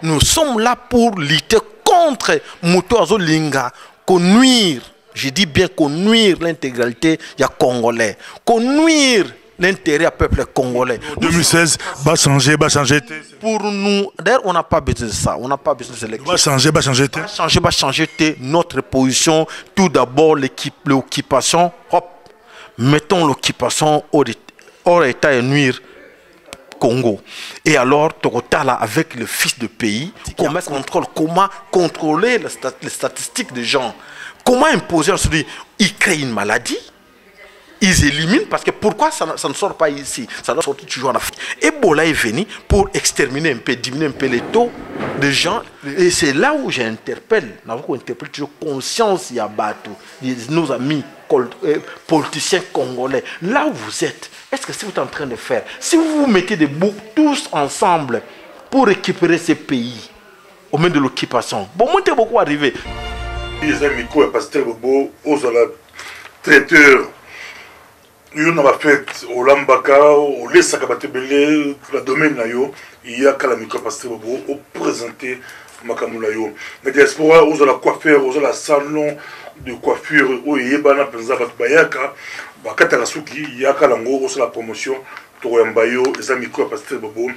Nous sommes là pour lutter contre Mutuazo Linga, qu'on nuire, je dis bien qu'on nuire l'intégralité des Congolais, qu'on nuire l'intérêt du peuple congolais. 2016, va changer. Pour nous, d'ailleurs, on n'a pas besoin de ça, on n'a pas besoin de l'élection. Va changer notre position. Tout d'abord, l'occupation, hop, mettons l'occupation hors état et nuire Congo. Et alors, Tokotala, avec le fils de pays, comment contrôler les statistiques des gens, comment imposer, ils créent une maladie, ils éliminent, parce que pourquoi ça ne sort pas ici, ça doit sortir toujours en Afrique. Ebola est venu pour exterminer un peu, diminuer un peu les taux de gens, et c'est là où j'interpelle, toujours conscience, il y a nos amis politiciens congolais, là où vous êtes. Est-ce que ce que vous êtes en train de faire, si vous vous mettez debout tous ensemble pour récupérer ces pays au moment de l'occupation, bon, moi, t'es beaucoup arrivé. Les amis, quoi, pasteur Bobo, aux traiteurs, nous avons fait au Lambaka, au Lessakabatebele, la domaine nayo, il y a qu'à micro pasteur Bobo, au présenté Makamulayo. La diaspora, aux la coiffeur, aux la salon de coiffure, où il y a Bana Penza Bayaka. Bakatagasuki, Yaka Lango, la promotion, Toyambayo, les amis quoi, pasteur Bobo,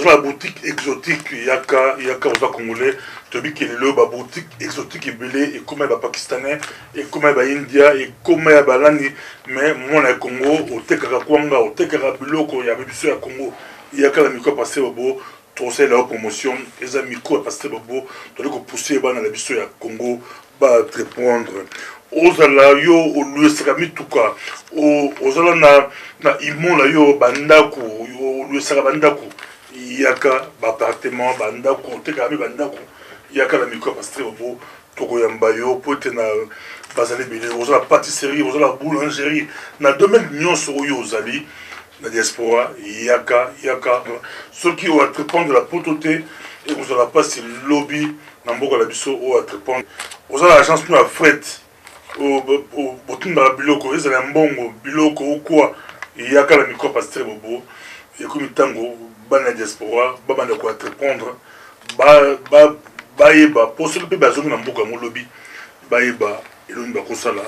la boutique exotique, Yaka Oza Congolais, Tobi qui est le boutique exotique et belé, et comme il pakistanais, et comme il India, et comme il Balani, mais mon Congo, au Tekara Kwanga, au Tekara Biloko, il y avait du à Congo, Yaka la micro pasteur Bobo, c'est la promotion, les amis quoi, pasteur Bobo, tu as poussé dans la biso à Congo, va répondre. Ozala yo oluesaka mituka ozala na imona yo bandako yo oluesaka bandako yaka appartement bandako tekami bandako yaka la micro pasteur Bobo tokoyamba yo pote na bazali bele ozala pâtisserie ozala boulangerie na domaine nyonso oyo ozali na diaspora yaka ceux qui ont entreprendre la pototé et ozala pas c'est lobby na mboka la biso o entreprendre ozala agence pour la fret au botumba biloko ezala mbongo biloko okwa yaka la micro pasteur Bobo et comme tango bana diaspora babanda ko entreprendre ba yeba pour ceux qui bazonga na mboka mo lobby ba yeba eloni ba kosala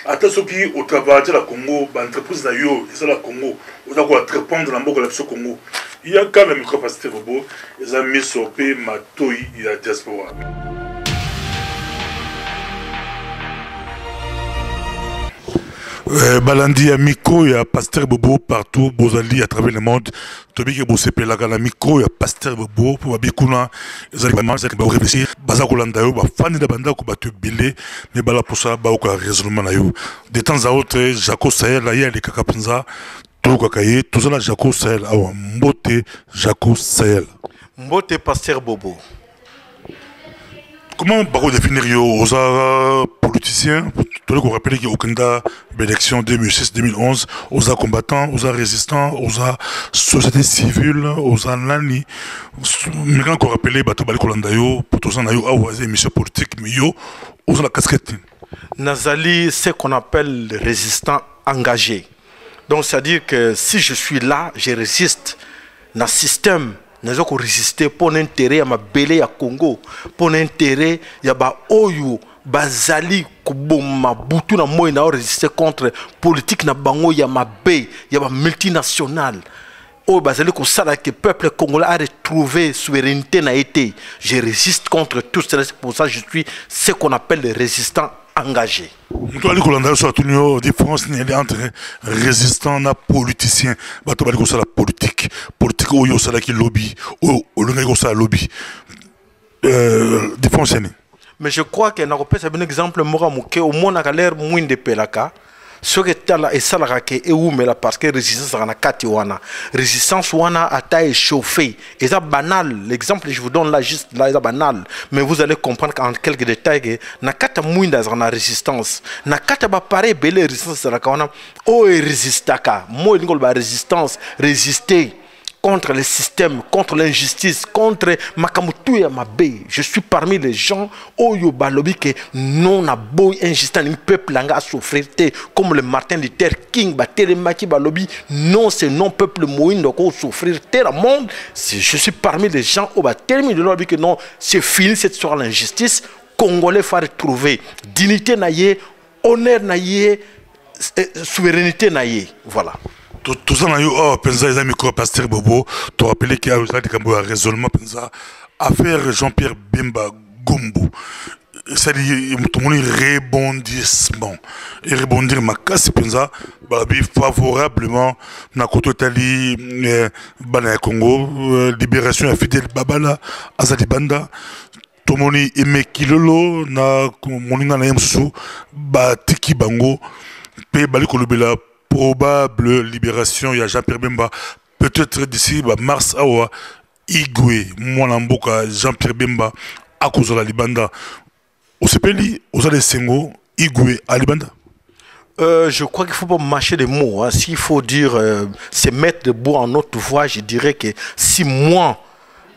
ata soki au travail de la Congo ba entreprise na yo ezala Congo oza ko entreprendre na mboka la biso Congo yaka la micro pasteur Bobo ezala miso pe matoi ya diaspora. Balandi ya micro ya pasteur Bobo partout bozali à travers le monde tobi ke bosepe la micro ya pasteur Bobo pour babikuna ezali vraiment ça ba réfléchir baza kolanda yo ba fani da banda ko batu bilé mais bala pour ça ba ko raisonnement na yo de temps à autre Jaco Sahel la ya les kakapenza to kakaye tout ça la Jaco Sahel awa mbote Jaco Sahel mbote pasteur Bobo. Comment vous définir aux politiciens? Tu dois rappeler qu'il y a aucune élection 2006-2011, aux combattants, aux résistants, aux sociétés civiles, aux nani. Mais quand on rappelle Bato Balikolandayo, pour tous les émissions politiques, mais aux la casquette. Nazali, ce qu'on appelle le résistant engagé. Donc, c'est-à-dire que si je suis là, je résiste dans le système. Nous avons résisté pour l'intérêt à ma belé à Congo, pour l'intérêt à ma oyo, bazali kuboma butu na moi na résister contre politique na bango ya ma bé, ya ma multinationale. Oh bazali ko sala que peuple congolais a retrouvé souveraineté na été. Je résiste contre tout cela, c'est pour ça que je suis ce qu'on appelle le résistant engagé. Nous allons sur la différence entre résistant et politicien. Nous allons sur la politique. Politique, où il y a qui lobby. Où il y a lobby. Différence. Mais je crois qu'il y a un exemple, au moins, a l'air moins de pelaka. Ce qui est là, et ça, parce que résistance à la résistance a été chauffée. Et ça banal. L'exemple que je vous donne là, juste là, c'est banal. Mais vous allez comprendre qu'en quelques détails, nakata moins la résistance. Nakata ba pareil, belle résistance à la kawana. Oh, résistaka. Moi, il y a résistance, résister contre le système, contre l'injustice, contre Makamutu et Mabe. Je suis parmi les gens Oyo Balobi que non a beau injustice, un peuple langa souffrir comme le Martin Luther King, Batelemaki Balobi. Non, c'est non peuple moïne donc souffrir terre au monde. Je suis parmi les gens au Batelemi de l'Obi que non, c'est fini cette histoire de l'injustice. Congolais faut retrouver dignité naïe, honneur naïe, souveraineté naïe. Voilà. Tout ça, pensa les amis pasteur Bobo, tu rappelé qu'il y a un raisonnement pensa affaire Jean-Pierre Bemba Gombo. C'est-à-dire tout le monde rebondissement et rebondir ma casse pensa favorablement na koto tali bana Congo libération à Fidel Babala Azali Banda tomoni eme kilolo na moninga na yemsu ba tiki bango pe bali kolobela probable libération, il y a Jean-Pierre Bemba, peut-être d'ici mars, awa, Igwe, Mwanamboka, Jean-Pierre Bemba, à cause de la Libanda. Au CPLI, aux allées Sengo, Igwe, à Libanda. Je crois qu'il ne faut pas mâcher les mots. Hein. S'il faut dire, se mettre debout en notre voix, je dirais que si moi,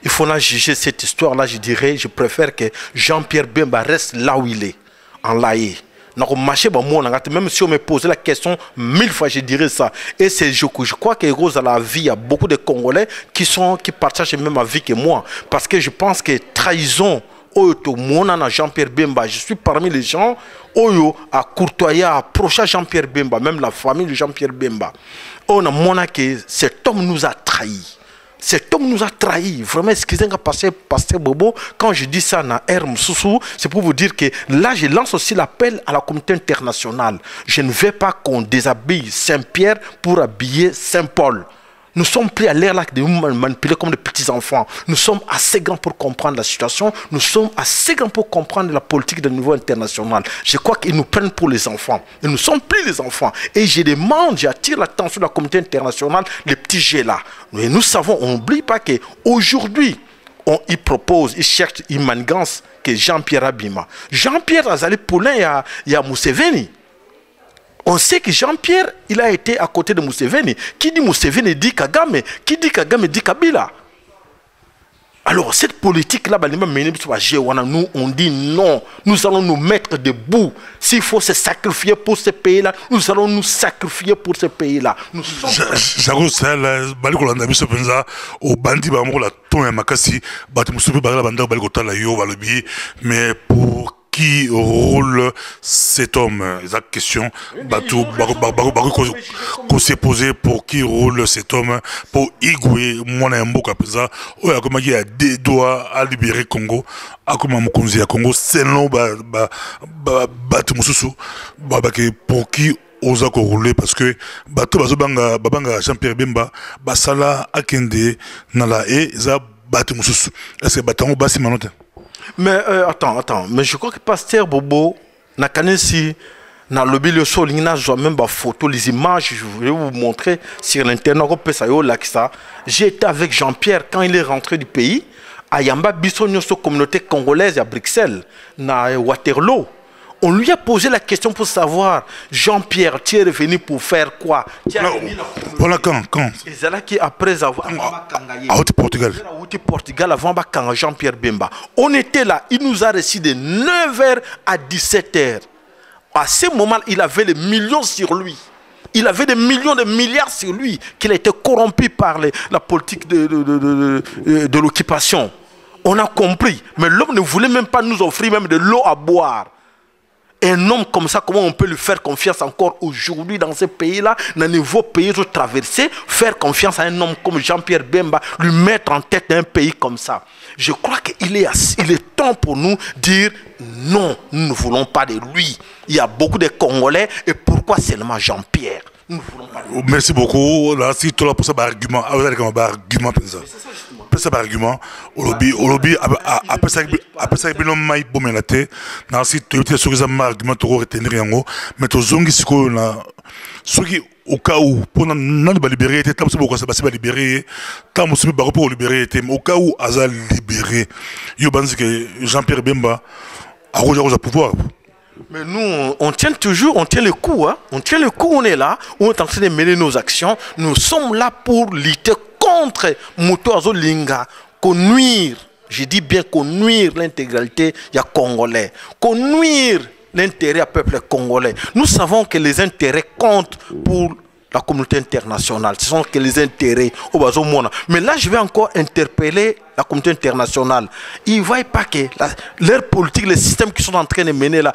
il faut juger cette histoire-là, je dirais, je préfère que Jean-Pierre Bemba reste là où il est, en Laïe. Même si on me posait la question 1000 fois, je dirais ça. Et je crois que dans la vie, il y a beaucoup de Congolais qui partagent la même avis que moi. Parce que je pense que trahison, Jean-Pierre Bemba, je suis parmi les gens à courtoyer, à approcher Jean-Pierre Bemba, même la famille de Jean-Pierre Bemba. On a que cet homme nous a trahis. Cet homme nous a trahis. Vraiment, excusez-moi, pasteur Bobo, quand je dis ça dans Air Moussou, c'est pour vous dire que là, je lance aussi l'appel à la communauté internationale. Je ne veux pas qu'on déshabille Saint-Pierre pour habiller Saint-Paul. Nous sommes pris à l'air là de nous manipuler comme des petits-enfants. Nous sommes assez grands pour comprendre la situation. Nous sommes assez grands pour comprendre la politique de niveau international. Je crois qu'ils nous prennent pour les enfants. Et nous ne sommes plus les enfants. Et je demande, j'attire l'attention de la communauté internationale, les petits jets là. Mais nous savons, on n'oublie pas qu'aujourd'hui, il propose, il cherche une manigance que Jean-Pierre Abima. Jean-Pierre Azali Poulain, il y a Museveni. On sait que Jean-Pierre, il a été à côté de Museveni. Qui dit Museveni dit Kagame. Qui dit Kagame dit Kabila. Alors, cette politique-là, nous, on dit non. Nous allons nous mettre debout. S'il faut se sacrifier pour ce pays-là, nous allons nous sacrifier pour ce pays-là. J'avoue, c'est là, mais pour qui roule cet homme? La question, qu'on s'est posé pour qui roule cet homme? Pour Igwe, moi, un mot comme ça, il y a des doigts à libérer Congo, à comment Mokonzi à Congo, c'est non, pour qui osa ko rouler parce que bato bazobanga babanga Jean-Pierre Bemba basala akende na la e za bato mususu est-ce que batango basi manote? Mais attends, mais je crois que pasteur Bobo n'a qu'à si na lobby le sol il n'a même pas photo les images je vais vous montrer sur l'internet j'étais avec Jean-Pierre quand il est rentré du pays à Yamba Bissonio communauté congolaise à Bruxelles na Waterloo. On lui a posé la question pour savoir, Jean-Pierre, tu es revenu pour faire quoi? Voilà quand Et c'est là qu'après avoir... Portugal. Portugal avant Jean-Pierre Bemba. On était là, il nous a reçu de 9h à 17h. À ce moment, il avait des millions sur lui. Il avait des millions de milliards sur lui, qu'il a été corrompu par la politique de l'occupation. On a compris. Mais l'homme ne voulait même pas nous offrir même de l'eau à boire. Un homme comme ça, comment on peut lui faire confiance encore aujourd'hui dans ce pays-là, dans un nouveau pays traversé, faire confiance à un homme comme Jean-Pierre Bemba, lui mettre en tête d'un pays comme ça. Je crois qu'il est temps pour nous de dire non, nous ne voulons pas de lui. Il y a beaucoup de Congolais et pourquoi seulement Jean-Pierre? Nous ne voulons pas de lui. Merci beaucoup. Là, si tu as pour ça, argument, argument, ça argument au lobby après ça bino mai bomenate na si tu es sur les arguments to retenir yango mais to zongi siko na soki au cas où pour na ba libérer était tam beaucoup ça ba libérer tam musubi ba pour libérer était au cas où azal libéré yo banzi que Jean-Pierre Bemba a pouvoir. Mais nous, on tient toujours, on tient le coup, hein. On tient le coup, on est là, on est en train de mener nos actions. Nous sommes là pour lutter contre Moto Azolinga, qu'on nuire, je dis bien qu'on nuire l'intégralité, il y a Congolais, qu'on nuire l'intérêt du peuple congolais. Nous savons que les intérêts comptent pour la communauté internationale. Ce sont que les intérêts au bas au monde. Mais là, je vais encore interpeller la communauté internationale. Ils ne voient pas que leur politique, les systèmes qu'ils sont en train de mener là,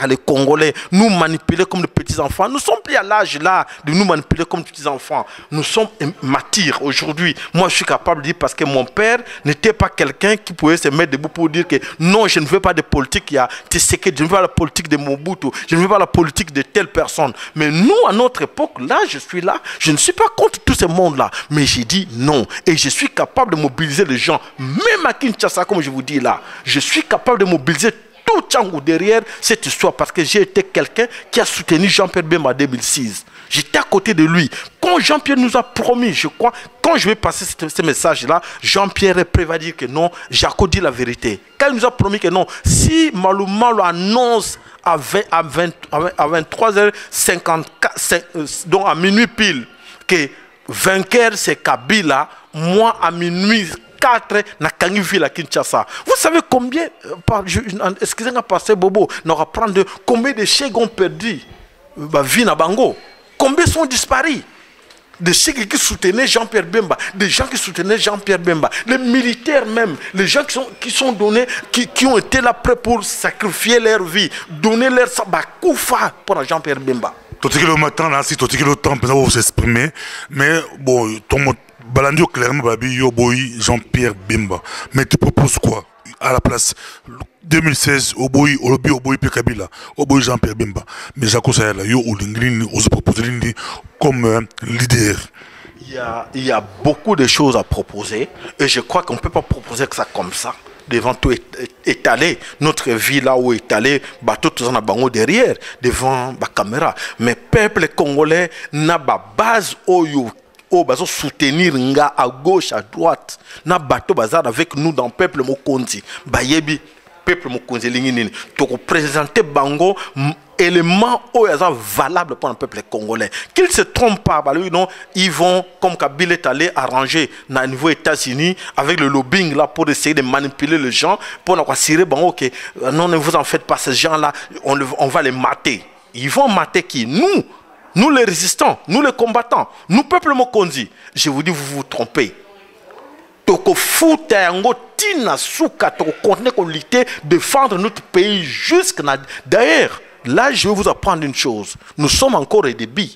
les Congolais nous manipuler comme des petits-enfants. Nous sommes plus à l'âge là de nous manipuler comme des petits-enfants. Nous sommes matures aujourd'hui. Moi, je suis capable de dire parce que mon père n'était pas quelqu'un qui pouvait se mettre debout pour dire que non, je ne veux pas de politique. Il y a Tshisekedi, je ne veux pas la politique de Mobutu, je ne veux pas la politique de telle personne. Mais nous, à notre époque, là, je suis là, je ne suis pas contre tout ce monde-là. Mais j'ai dit non. Et je suis capable de mobiliser les gens, même à Kinshasa, comme je vous dis là. Je suis capable de mobiliser tout Tchangou derrière cette histoire parce que j'ai été quelqu'un qui a soutenu Jean-Pierre Bemba en 2006. J'étais à côté de lui. Quand Jean-Pierre nous a promis, je crois, quand je vais passer ce message-là, Jean-Pierre est prêt à dire que non, Jaco dit la vérité. Quand il nous a promis que non, si Malou Malo annonce à 23h54, donc à minuit pile, que vainqueur c'est Kabila, moi à minuit 4 na kangi ville à Kinshasa. Vous savez combien, excusez-moi, passer Bobo, on va prendre combien de chèques ont perdu vie na Bango? Combien sont disparus? Des chèques qui soutenaient Jean-Pierre Bemba, des gens qui soutenaient Jean-Pierre Bemba, les militaires même, les gens qui sont donnés, qui ont été là prêts pour sacrifier leur vie, donner leur sabakoufa pour Jean-Pierre Bemba. Tout ce que le matin, là, si tout ce que le temps pour s'exprimer, mais bon, ton Balandio clairement, Babi, Yoboy, Jean-Pierre Bemba. Mais tu proposes quoi à la place 2016, Oboy, Olobi, Oboy, Kabila, Oboy, Jean-Pierre Bemba. Mais Jaco Sayala, Yo, Olinglini, ose proposer comme leader. Il y a beaucoup de choses à proposer et je crois qu'on ne peut pas proposer que ça comme ça. Devant tout étaler, notre vie là où étaler, bateau tout en bango derrière, devant la caméra. Mais peuple congolais n'a pas base au bazo soutenir nga à gauche, à droite. N'a bateau bazar avec nous dans peuple mokonzi. Bayebi, peuple mokonzi lingini. Donc présenter bango éléments valables pour le peuple congolais. Qu'ils se trompent pas, non, ils vont, comme Kabila est allé arranger au niveau États-Unis avec le lobbying là pour essayer de manipuler les gens, pour nous assurer que non, ne vous en faites pas, ces gens-là, on va les mater. Ils vont mater qui? Nous les résistants, nous les combattants, nous peuple Mokonzi. Je vous dis, vous vous trompez. Toko futa yango tina suka toko continuer qu'on lutter, défendre notre pays jusqu'à d'ailleurs. Là, je vais vous apprendre une chose. Nous sommes encore au début.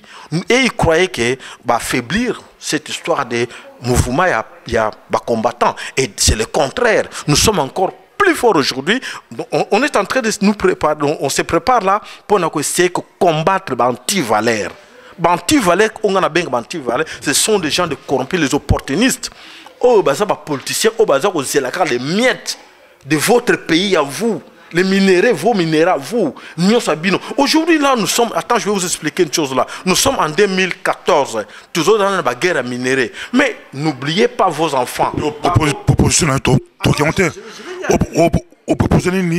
Et ils croyaient que affaiblir cette histoire de mouvement, il y a combattants. Et c'est le contraire. Nous sommes encore plus forts aujourd'hui. On est en train de nous préparer. On se prépare là pour essayer de combattre l'anti-valère. L'anti-valère, on a bien l'anti-valère. Ce sont des gens de corrompus, les opportunistes. Oh, bah ça, politiciens, oh, bah ça, les miettes de votre pays à vous. Les minéraux, vos minéraux, vous, aujourd'hui, là, nous sommes. Attends, je vais vous expliquer une chose là. Nous sommes en 2014, toujours dans la guerre à minéraux. Mais n'oubliez pas vos enfants. Proposition, proposition,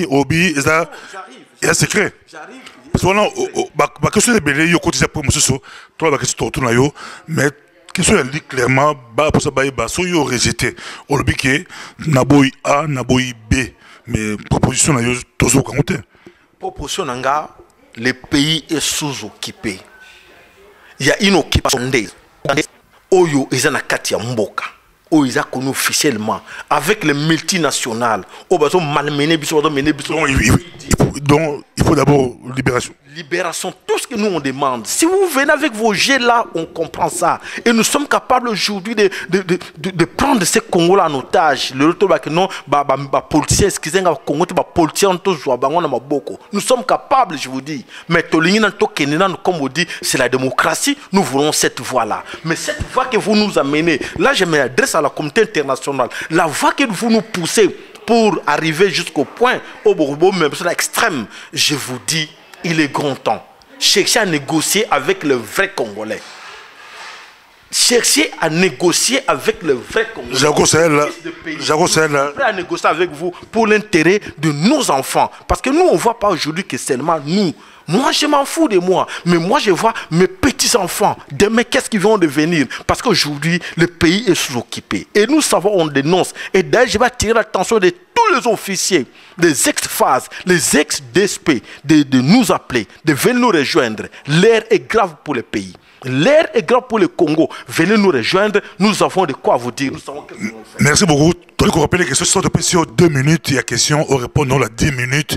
obi, il y a secret. Parce que question de belé, yo côté pour monsieur, toi, la question tourne yo, mais question elle dit clairement, bah pour ça, bah so yo rejeté. Olbike, naboy A, naboy B. Mais proposition, toujours compter. Proposition, le pays est sous-occupé. Il y a une occupation. Oyo, ils ont Katia Mboka. Oyo, ils ont connu officiellement. Avec les multinationales. Ils ont malmené, donc, il faut d'abord libération. Libération, tout ce que nous on demande. Si vous venez avec vos jets là, on comprend ça. Et nous sommes capables aujourd'hui de prendre ces Congolais en otage. Le retour que non, policiers, excusez-moi, Congo, policiers, nous sommes capables, je vous dis. Mais comme on dit, c'est la démocratie. Nous voulons cette voie-là. Mais cette voie que vous nous amenez, là je m'adresse à la communauté internationale. La voie que vous nous poussez pour arriver jusqu'au point, au Bourbo, même sur l'extrême, je vous dis, il est grand temps. Cherchez à négocier avec le vrai Congolais. cherchez à négocier avec le vrai Congolais. Jago Sahel, prêt à négocier avec vous pour l'intérêt de nos enfants. Parce que nous, on ne voit pas aujourd'hui que seulement nous. Moi, je m'en fous de moi. Mais moi, je vois mes petits-enfants. Demain, qu'est-ce qu'ils vont devenir? Parce qu'aujourd'hui, le pays est sous-occupé. Et nous savons, on dénonce. Et d'ailleurs, je vais attirer l'attention de tous les officiers, les ex-phases, les ex-DSP, de nous appeler, de venir nous rejoindre. L'air est grave pour le pays. L'air est grave pour le Congo. Venez nous rejoindre. Nous avons de quoi vous dire. Nous savons que merci beaucoup. Tu as rappelé les questions sont de sur 2 minutes. Il y a question, on répond dans la 10 minutes.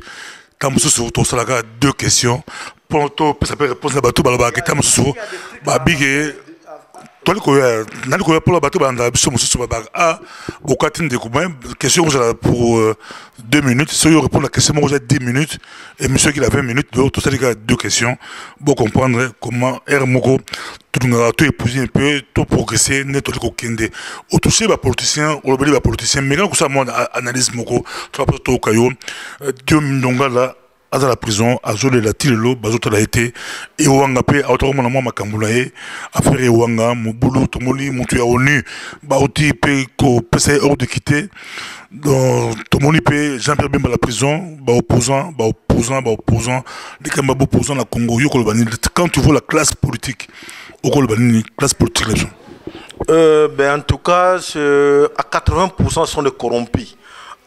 Quand vous sur ton salaire, 2 questions. Pour toi, ça peut répondre à bateau, question pour 2 minutes. Si on répond à la question, moi j'ai 10 minutes. Et monsieur qui a 20 minutes, tout ça, il y a 2 questions. Pour comprendre comment Moko, tout épouser un peu, tout progresser, net tout kende. Au toucher les politiciens, au lobby les politiciens, mais quand ça moi analyse Moko, tu vas pas tout au caillou. Dieu m'donga là. À la prison, à Zolé la Tilelo, Bazota l'a été, et Wanga P, à autrement à moi, Makambulae, à faire Wanga, Mouboulou, Tomoli, Moutuya ONU, Baouti, P, ko, PCA hors de quitter, dans Tomoli P, Jean-Pierre Bemba la prison, opposant, les Kambabo opposants, la Congo, Yoko Lobani, quand tu vois la classe politique, Yoko Lobani, classe politique, en tout cas, à 80% sont des corrompus.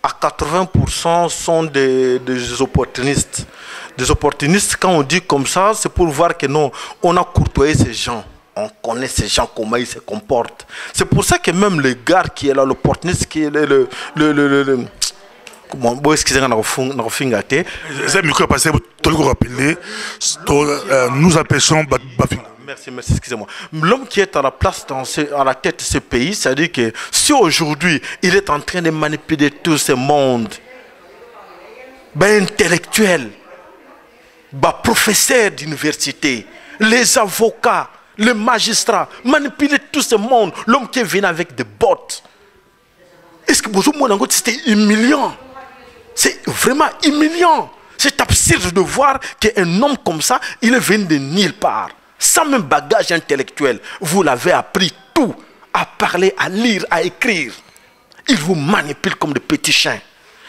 À 80% sont des opportunistes. Des opportunistes, quand on dit comme ça, c'est pour voir que non, on a courtoyé ces gens. On connaît ces gens, comment ils se comportent. C'est pour ça que même le gars qui est là, l'opportuniste, qui est comment, bon, excusez-moi, c'est micro passé, nous empêchons Bafinga. Merci, excusez-moi. L'homme qui est à la place, à la tête de ce pays, c'est-à-dire que si aujourd'hui, il est en train de manipuler tout ce monde, intellectuel, professeur d'université, les avocats, les magistrats, manipuler tout ce monde, l'homme qui est venu avec des bottes. Est-ce que c'était humiliant? C'est vraiment humiliant. C'est absurde de voir qu'un homme comme ça, il est venu de nulle part. Sans même bagage intellectuel, vous l'avez appris tout, à parler, à lire, à écrire. Il vous manipule comme des petits chiens.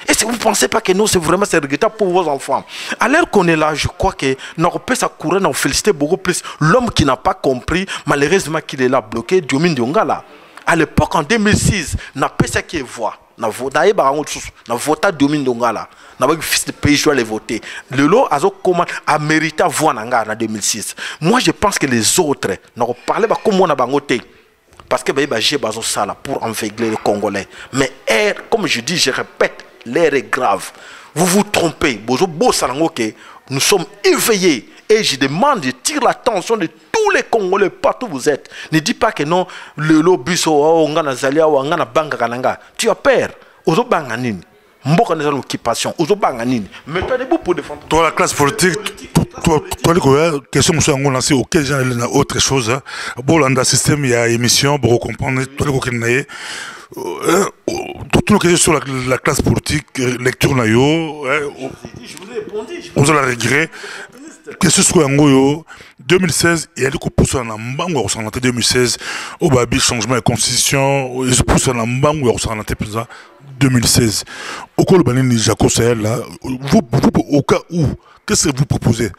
Et si vous ne pensez pas que non, c'est vraiment regrettable pour vos enfants. À l'heure qu'on est là, je crois que nous peut courir, nous féliciter beaucoup plus l'homme qui n'a pas compris, malheureusement qu'il est là bloqué, Diomin Diongala. À l'époque, en 2006, n'a pas ça qui est voix. N'a voté Diomin Diongala. Le fils de pays doit les voter. Le lot a mérité voix en 2006. Moi, je pense que les autres n'ont parlé de comment on a voté. Parce que j'ai besoin de ça pour enveigler les Congolais. Mais comme je dis, je répète, l'air est grave. Vous vous trompez. Nous sommes éveillés. Et je demande, je tire l'attention de tous les Congolais, partout où vous êtes. Ne dis pas que non, le lobby, tu as peur. Mboka n'est pas l'occupation. Mets-toi debout pour défendre. Toi, la classe politique, toi, question monsieur Angon lancé auquel j'en ai autre chose. Bon, dans le système, il y a émission, pour comprendre, toi, les tout le question sur la classe politique, lecture nayo. Je vous ai répondu. On a la regret. Question sur Angoyo, 2016, il y a des coups pour la Mbango, on 2016, au Babi, changement de constitution, ils se poussent à la Mbango, on 2016. Au cas où le Jaco Sahel, là, vous, au cas où, qu'est-ce que vous proposez?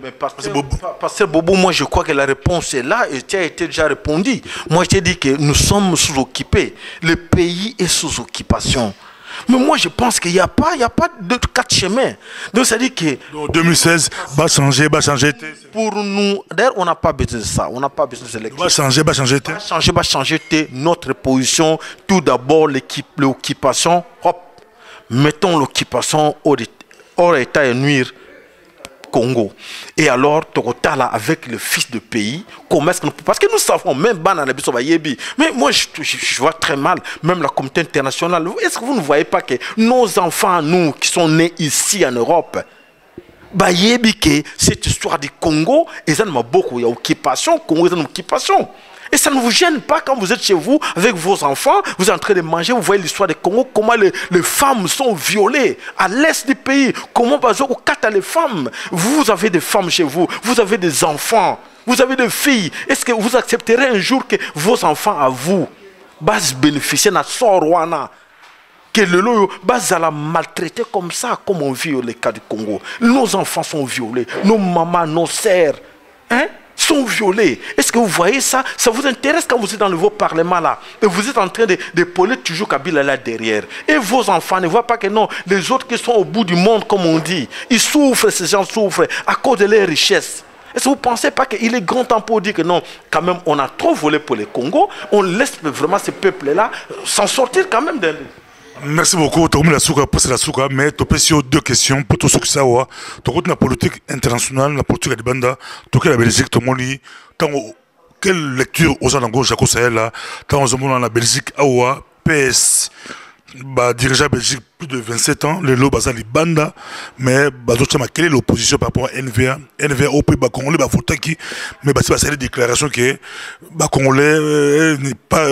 Mais Pasteur Bobo, moi je crois que la réponse est là et tu as été déjà répondu. Moi je t'ai dit que nous sommes sous-occupés. Le pays est sous occupation. Mais moi je pense qu'il n'y a pas de 4 chemins. Donc ça dit que... Donc 2016, va changer. Pour nous, d'ailleurs on n'a pas besoin de ça. On n'a pas besoin de l'élection. Va changer notre position. Tout d'abord l'occupation. Hop, mettons l'occupation hors état et nuire Congo. Et alors, Tokotala avec le fils de pays, comment est-ce que nous... Parce que nous savons, même Banana Yebi, mais moi je vois très mal, même la communauté internationale, est-ce que vous ne voyez pas que nos enfants, nous, qui sont nés ici en Europe, Yebi que cette histoire du Congo, ils ont beaucoup, il y a occupation, Congo, ils ont occupation. Et ça ne vous gêne pas quand vous êtes chez vous avec vos enfants, vous êtes en train de manger, vous voyez l'histoire du Congo, comment les femmes sont violées à l'est du pays, comment au Kata les femmes, vous avez des femmes chez vous, vous avez des enfants, vous avez des filles. Est-ce que vous accepterez un jour que vos enfants à vous bénéficient de la sorwana? Que le lot la maltraité comme ça, comme on vit le cas du Congo. Nos enfants sont violés, nos mamans, nos sœurs, sont violés. Est-ce que vous voyez ça? Ça vous intéresse quand vous êtes dans le nouveau parlement là et vous êtes en train de poler toujours Kabila là derrière. Et vos enfants ne voient pas que non, les autres qui sont au bout du monde, comme on dit, ils souffrent, ces gens souffrent à cause de leurs richesses. Est-ce que vous ne pensez pas qu'il est grand temps pour dire que non, quand même, on a trop volé pour le Congo, on laisse vraiment ces peuples-là s'en sortir quand même d'un... Merci beaucoup. Tu as la souka, la souka, mais tu as deux questions pour tout ce que ça va. Tu as la politique internationale, la politique de Banda, tu as la Belgique, tu as quelle lecture aux Anango, Jaco Sahel, tu as la Belgique, Awa, PS, dirigeant Belgique plus de 27 ans, le lot bazali Banda, mais quelle est l'opposition par rapport à NVA? NVA au pays Congolais, mais c'est des déclarations que les Congolais n'est pas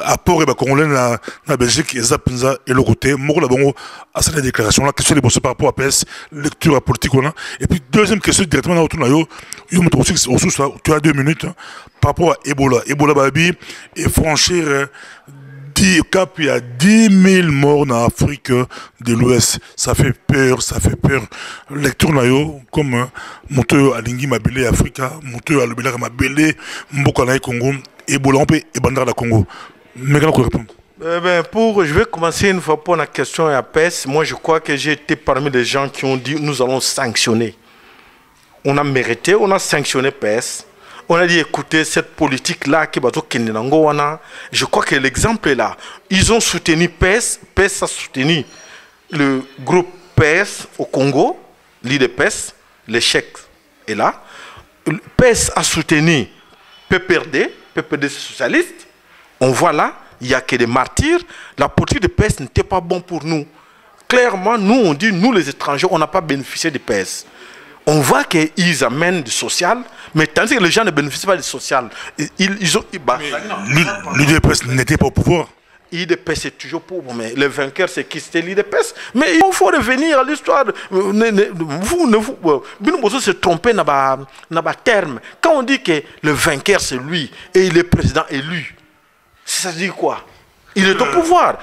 apport et Congolais dans la Belgique et Zapenza et le côté. Moi, là, bon, à cette déclaration là, question des par rapport à PS, lecture politique, et puis deuxième question directement dans le tu as 2 minutes par rapport à Ebola. Ebola Babi et franchir. Cap, il y a 10 000 morts en Afrique de l'Ouest. Ça fait peur, ça fait peur. Lecture nayo, comme Monteur Alingui Mabélé Africa, Monteur Alubela Mabélé, Mbokanaï Congo, Ebola on peut et Bandar la Congo. Mais comment on répond? Je vais commencer une fois pour la question à PES. Moi, je crois que j'ai été parmi les gens qui ont dit nous allons sanctionner. On a mérité, on a sanctionné PES. On a dit, écoutez, cette politique-là, je crois que l'exemple est là. Ils ont soutenu PES. PES a soutenu le groupe PES au Congo, l'IDPES, l'échec est là. PES a soutenu PPRD socialiste. On voit là, il n'y a que des martyrs. La politique de PES n'était pas bon pour nous. Clairement, nous, on dit, nous les étrangers, on n'a pas bénéficié de PES. On voit qu'ils amènent du social, mais tandis que les gens ne bénéficient pas du social. L'UDPS n'était pas au pouvoir. L'UDPS est toujours pauvre, mais le vainqueur, c'est qui? C'était l'UDPS. Mais il faut revenir à l'histoire. Vous se trompez dans le terme. Quand on dit que le vainqueur, c'est lui, et il est président élu, ça dit quoi? Il est au pouvoir.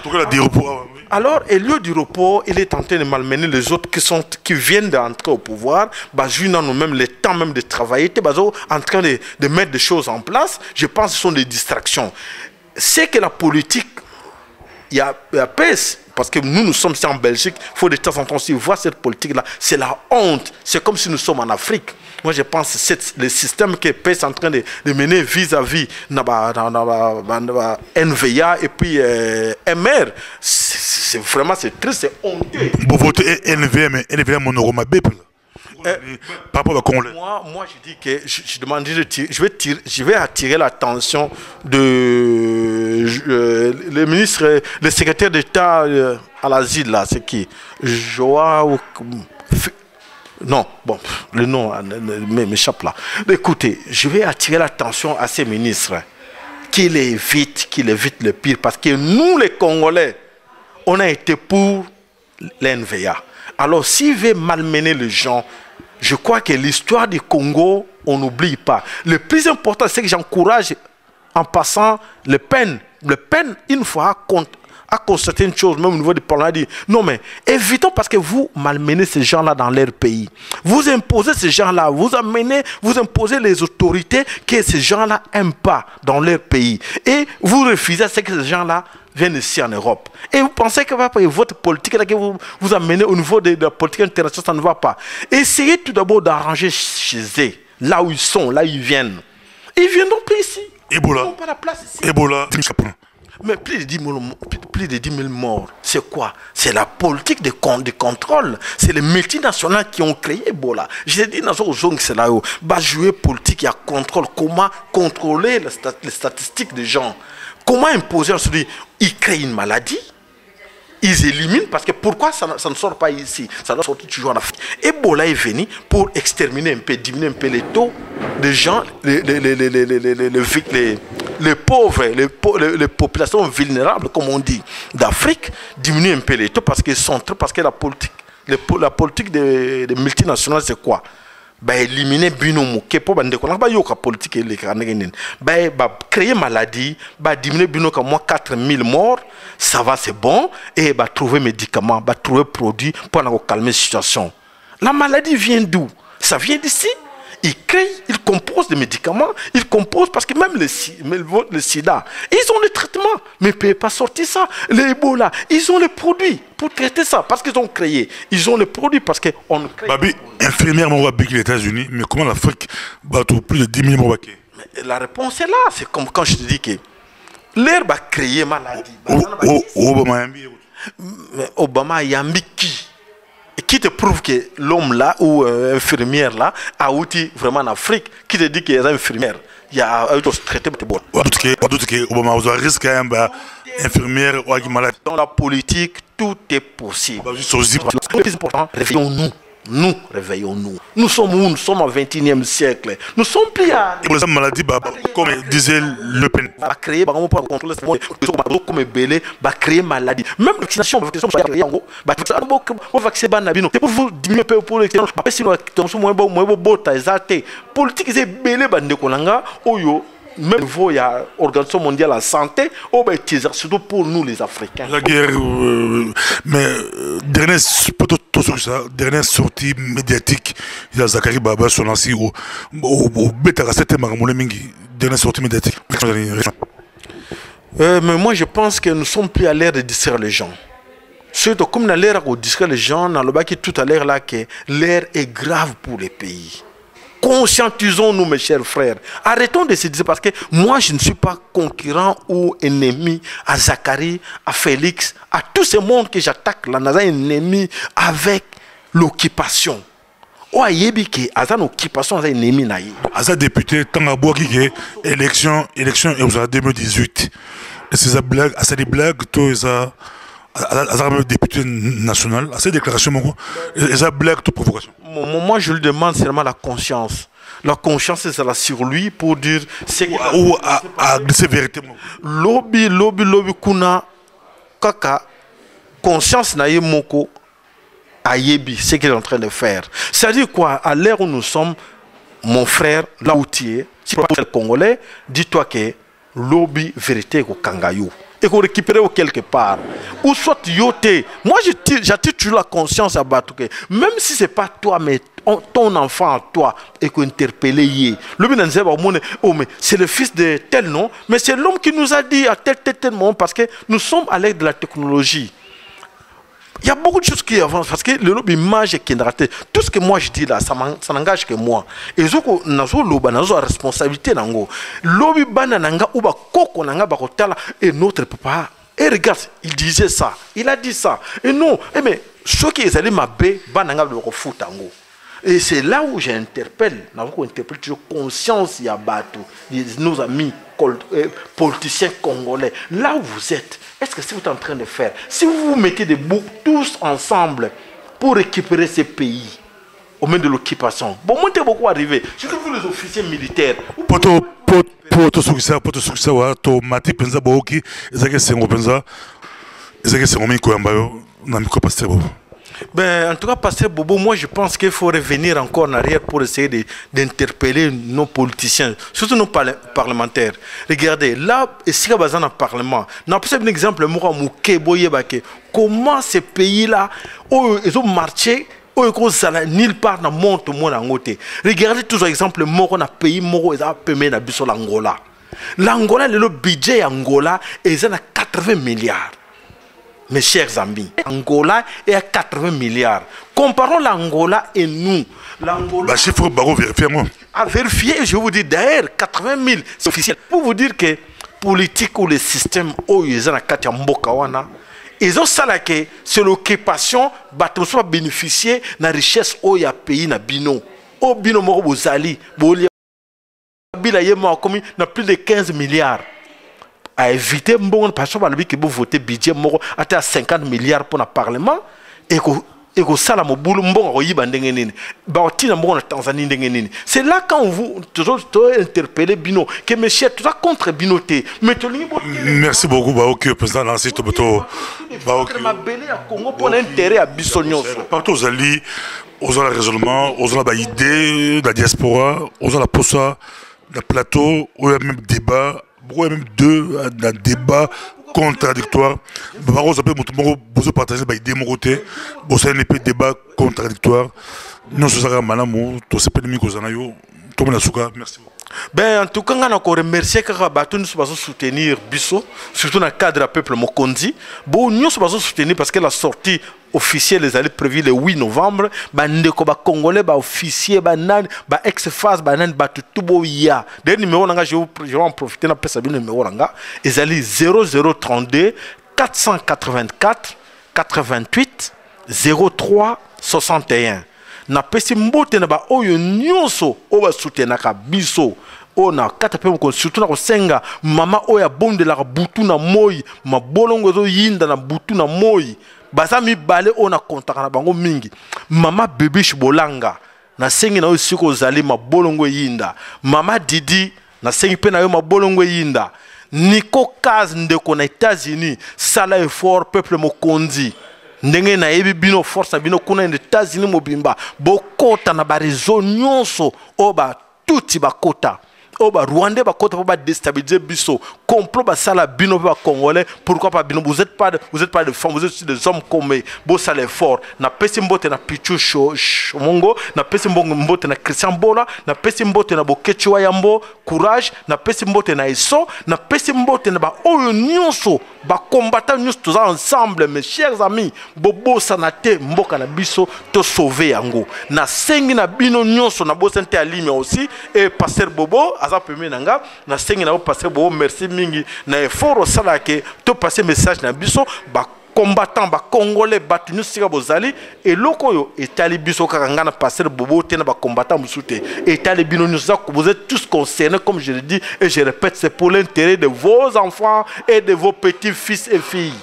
Alors, au lieu du repos, il est en train de malmener les autres qui viennent d'entrer au pouvoir. Nous-mêmes, le temps même de travailler, en train de mettre des choses en place. Je pense que ce sont des distractions. C'est que la politique, il y a PES, parce que nous sommes ici en Belgique, il faut de temps en temps aussi voir cette politique-là. C'est la honte. C'est comme si nous sommes en Afrique. Moi, je pense que le système que PES est en train de mener vis-à-vis NVA et puis MR, c'est vraiment triste, c'est honteux. Vous votez NVA, mais NVA, mon Oroma Bepel. Par rapport à Congolais. Moi, je dis que je demande je vais attirer l'attention de le ministre, le secrétaire d'État à l'asile, là, c'est qui? Joao. Non, bon, le nom m'échappe là. Écoutez, je vais attirer l'attention à ces ministres qu'il évite le pire. Parce que nous, les Congolais, on a été pour l'NVA. Alors, s'il veut malmener les gens, je crois que l'histoire du Congo, on n'oublie pas. Le plus important, c'est que j'encourage, en passant, Le Pen, une fois, a constaté une chose, même au niveau du Parlement, a dit non, mais évitons parce que vous malmenez ces gens-là dans leur pays. Vous imposez ces gens-là, vous imposez les autorités que ces gens-là n'aiment pas dans leur pays. Et vous refusez à ce que ces gens-là viennent ici en Europe. Et vous pensez que votre politique là, que vous amenez au niveau de la politique internationale, ça ne va pas. Essayez tout d'abord d'arranger chez eux, là où ils sont, là où ils viennent. Ils ne viendront plus ici. Ebola. Ils n'ont pas la place ici. Ebola. Mais plus de 10 000 morts, c'est quoi? C'est la politique de contrôle. C'est les multinationales qui ont créé Ebola. J'ai dit dans ce zone, c'est là où jouer politique, il y a contrôle. Comment contrôler les statistiques des gens? Comment imposer ensuite? Ils créent une maladie, ils éliminent, parce que pourquoi ça ne sort pas ici? Ça doit sortir toujours en Afrique. Ebola est venu pour exterminer un peu, diminuer un peu les taux de gens, les pauvres, les populations vulnérables, comme on dit, d'Afrique, diminuent un peu les taux parce qu'ils sont parce que la politique des multinationales, c'est quoi? Bah, éliminer bino mouké pour bande qu'on a pas yoka politique et les canadiens. Bah, créer maladie, bah, diminuer bino comme moi 4000 morts, ça va, c'est bon, et bah, trouver médicaments, bah, trouver produits pour calmer la situation. La maladie vient d'où? Ça vient d'ici. Ils créent, ils composent des médicaments, ils composent parce que même le sida, ils ont les traitements, mais ils ne peuvent pas sortir ça. Les Ebola, ils ont les produits pour traiter ça parce qu'ils ont créé. Ils ont les produits parce qu'on crée. Babi, infirmière, on va piquer les États-Unis, mais comment l'Afrique bat plus de 10 000 morts? La réponse est là. C'est comme quand je te dis que l'air va créer maladie. Obama a yambi qui te prouve que l'homme là ou infirmière là a outil vraiment en Afrique, qui te dit qu'il est infirmière, il y a un traité de bon. Obama a risque infirmière ou malade. Dans la politique, tout est possible. Le plus important, réveillons-nous. Nous, réveillons-nous. Nous sommes où? Nous sommes au XXIe siècle. Nous sommes plus à... Pour les maladies, comme disait Le Pen. Va créer, pour contrôler ce monde, comme belé, va créer maladie. Même la vaccination, c'est pour vous diminuer pour les politique, c'est belé, même il y a l'Organisation mondiale de la santé, surtout pour nous les Africains. La guerre, mais dernière sortie médiatique, il y a Zachary Baba sur l'ancien au bêta cassette Magamolemingi, dernière sortie médiatique. Mais moi je pense que nous sommes plus à l'ère de distraire les gens. Surtout comme dans l'ère où distraire les gens, dans le bas qui tout à l'heure là que l'ère est grave pour les pays. Conscientisons-nous, mes chers frères. Arrêtons de se dire, parce que moi, je ne suis pas concurrent ou ennemi à Zachary, à Félix, à tout ce monde que j'attaque. Là, nous sommes ennemis avec l'occupation. Ou à Yébiki, à l'occupation, nous sommes ennemis. À ça, député, tant à boire qui est élection, et vous avez 2018. Et c'est ça blague, à ça des blagues, tout ça. À député national, à ces déclarations, et ça blague, toute provocation. Moi, je lui demande seulement la conscience. La conscience, c'est là sur lui pour dire. Ou à glisser vérité. Lobby, kuna, kaka, conscience naïe moko, ayebi, ce qu'il est en train de faire. C'est-à-dire quoi? À l'ère où nous sommes, mon frère, là où tu es, si tu es congolais, dis-toi que lobby, vérité, au kangayou. Et qu'on récupère quelque part. Ou soit yoté. Moi, j'attire toujours la conscience à Batouké. Même si ce n'est pas toi, mais ton enfant à toi, et qu'on interpelle yé. Oh, mais c'est le fils de tel nom, mais c'est l'homme qui nous a dit à tel moment, parce que nous sommes à l'aide de la technologie. Il y a beaucoup de choses qui avancent parce que le lobby image qui est raté. Tout ce que moi je dis là, ça n'engage que moi. Et ce que nous avons la responsabilité. Lobby banananga ou ba koko nanga ba kotala et notre papa. Et regarde, il disait ça, il a dit ça. Et non, mais ceux qui allaient m'abbé bananga le refout tango. Et c'est là où j'interpelle, nous interpelle toujours conscience Yabatou, nos amis politiciens congolais. Là où vous êtes, est-ce que ce que vous êtes en train de faire? Si vous vous mettez des bouts tous ensemble pour récupérer ces pays au moment de l'occupation, bon, moi t'es beaucoup arrivé, surtout vous les officiers militaires. Ben, en tout cas, Pasteur Bobo, moi je pense qu'il faut revenir encore en arrière pour essayer d'interpeller nos politiciens, surtout nos parlementaires. Regardez, là, ici, dans le Parlement, on a un exemple, comment ces pays-là, ils ont marché, nulle part dans le monde. Regardez toujours exemple, on a pays, ils ont payé l'Angola. L'Angola, le budget Angola, ils ont 80 milliards. Mes chers amis, Angola est à 80 milliards. Comparons l'Angola et nous. L'Angola. Chiffre barreau, vérifiez-moi. À vérifier, je vous dis d'ailleurs, 80 000, c'est officiel. Pour vous dire que politique ou le système, ils ont ça là que c'est l'occupation, ils sont bénéficier de la richesse où il y a pays na bino. Au bino moro bozali, na plus de 15 milliards. À éviter, parce que vous votez budget à 50 milliards pour le Parlement et que et que ça la mobulu mbonga ko yiba ndenge nini ba otina mbonga na Tanzanie ndenge nini. C'est là quand vous toujours interpeller bino que mes chers tu vas contre binoté mais tu merci beaucoup ba OK président Nancy Toboto ba OK ma belé à Congo pour l'intérêt à bisonyo partout aux alliés aux la raisonnement aux la idée de la diaspora aux la posa le plateau où il y a même débat où il y a même deux débat contradictoire. Vous avez partagé des idées de mon côté. Vous avez un débat contradictoire. Nous sommes malamu. Tous ces pédémiques aux anayo. Tout le monde merci beaucoup. Ben en tout cas, on a encore remercié que nous sommes soutenir Bisso, surtout dans le cadre du peuple Mokondi. Bon, nous sommes soutenir parce que la sortie officielle les allait prévue le 8 novembre. Ben ndeko ba congolais ba officier ba nan ba ex-phase ba nan ba tutubo ya. Dernier numéro nanga je vais en profiter na pesa bien numéro nanga. Ils allaient 0032 484 88 03 61. Na pesi mbote na ba oyo nyonso o ba soutenaka biso ona kata pe mo surtout na ko senga mama oya bonde la butu na moyi mabolongo zo yinda na butu na moyi baza mi bale ona kontaka na bango mingi mama bébé Shibolanga na sengi na oyo siko zali mabolongo yinda mama Didi na sengi pe na yo mabolongo yinda Nico Kaz ndeko na États-Unis sala effort peuple Mokondi ndenge na yebi bino force na bino kuna États-Unis mobimba bokota na ba réseau nyonso oba tuti bakota oba Rwanda bakota pour ba déstabiliser biso complot ba sala bino ba congolais pourquoi pas bino vous êtes pas de femmes vous êtes des hommes comme bo sala fort na pesi mbote na Pichu Mongo na pesi mbote na Christian Bola na pesi mbote na Bokechi Wayambo courage na pesi mbote na Eso na pesi mbote na ba oyo nyonso ba combattant nyonso tous ensemble mes chers amis bobo sanate mboka na biso to sauver yango na sengi na bino nyonso na bosente alime aussi et pasteur Bobo aza premier nanga na sengi na pasteur Bobo merci mingi na effort sala ke to passer message na biso ba combattant ba congolais batu nyosika bozali et lokoyo etali biso kanga na pasteur Bobo tena ba combattant musute etali bino nyosika vous êtes tous concernés comme je le dis et je répète c'est pour l'intérêt de vos enfants et de vos petits fils et filles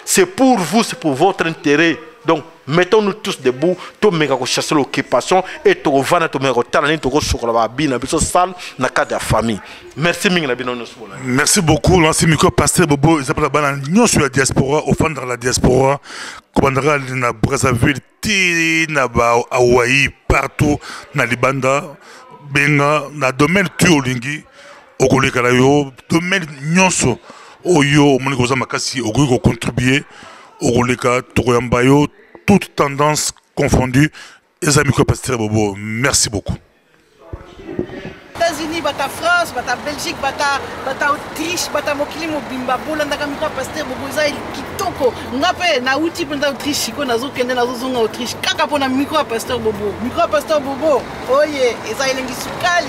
c'est pour vous c'est pour votre intérêt donc mettons-nous tous debout to mega ko chasser l'occupation et to vana to mega talani to ko sokola ba bina biso sal na cadre de famille merci mingi na bino nyonso merci beaucoup l'ancien micro pasteur Bobo ils appellent bana nyonso la diaspora au fond de la diaspora commandera na Brazzaville ti na ba Hawaii partout na Libanda benga na domaine tuolingi okoleka la yo domaine nyonso oyo moni ko za makasi okoki ko contribuer okoleka tokoyamba yo toutes tendances confondues. Les amis Pasteur Bobo, merci beaucoup. États-Unis, bata France, bata Belgique, bata Autriche, bata mokili mobimba bolanda kamika Pasteur Bobo za kitoko. Ngape na uti penda Autriche ko nazo kende nazo zonga Autriche. Kaka pona micro Pasteur Bobo. Micro Pasteur Bobo. Oye, eza elengi sukali.